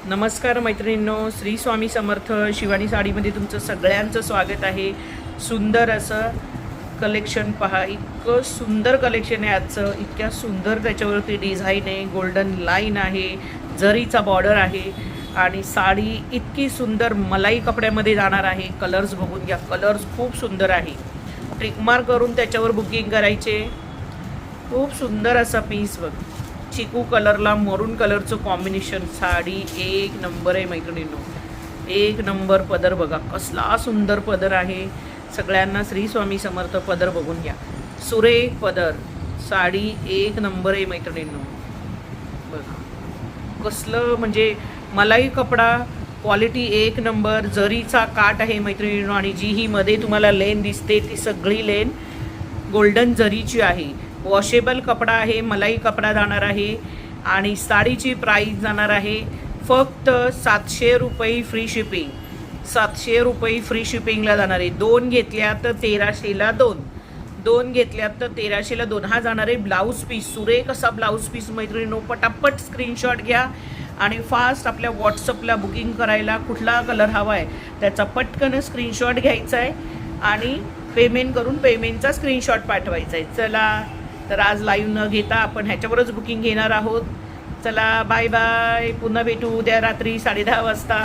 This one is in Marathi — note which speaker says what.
Speaker 1: नमस्कार मैत्रिणींनो, श्री स्वामी समर्थ. शिवानी साडीमध्ये तुमचं सगळ्यांचं स्वागत आहे. सुंदर असं कलेक्शन पहा, इतकं सुंदर कलेक्शन आहे आजचं. इतक्या सुंदर त्याच्यावरती डिझाईन आहे, गोल्डन लाईन आहे, जरीचा बॉर्डर आहे आणि साडी इतकी सुंदर मलाई कपड्यामध्ये जाणार आहे. कलर्स बघून घ्या, कलर्स खूप सुंदर आहे. ट्रिकमार्क करून त्याच्यावर बुकिंग करायचे. खूप सुंदर असा पीस बघ, चिकू कलरला मरून कलरचं कॉम्बिनेशन. साडी एक नंबर आहे मैत्रिणींनो, एक नंबर. पदर बघा कसला सुंदर पदर आहे. सगळ्यांना श्री स्वामी समर्थ. पदर बघून घ्या, सुरेख पदर. साडी एक नंबर आहे मैत्रिणींनो. बघा कसलं म्हणजे मलाई कपडा, क्वालिटी एक नंबर. जरीचा काठ आहे मैत्रिणींनो आणि जी ही मध्ये तुम्हाला लेन दिसते ती सगळी लेन गोल्डन जरीची आहे. वॉशेबल कपडा आहे, मलाई कपडा जाणार आहे आणि साडीची प्राईस जाणार आहे फक्त 700 रुपये फ्री शिपिंग. 700 रुपये फ्री शिपिंगला जाणार आहे. 2 घेतल्या तर 1300ला 2, 2 घेतल्यात तर 1300ला 2. हा जाणार आहे ब्लाऊज पीस, सुरेख असा ब्लाऊज पीस मैत्रिणींनो. पटापट स्क्रीनशॉट घ्या आणि फास्ट आपल्या व्हॉट्सअपला बुकिंग करायला. कुठला कलर हवा आहे त्याचा पटकन स्क्रीनशॉट घ्यायचा आहे आणि पेमेंट करून पेमेंटचा स्क्रीनशॉट पाठवायचा आहे. चला तर आज लाईव्ह न घेता आपण ह्याच्यावरच बुकिंग घेणार आहोत. चला बाय बाय, पुन्हा भेटू उद्या रात्री 10:30 वाजता.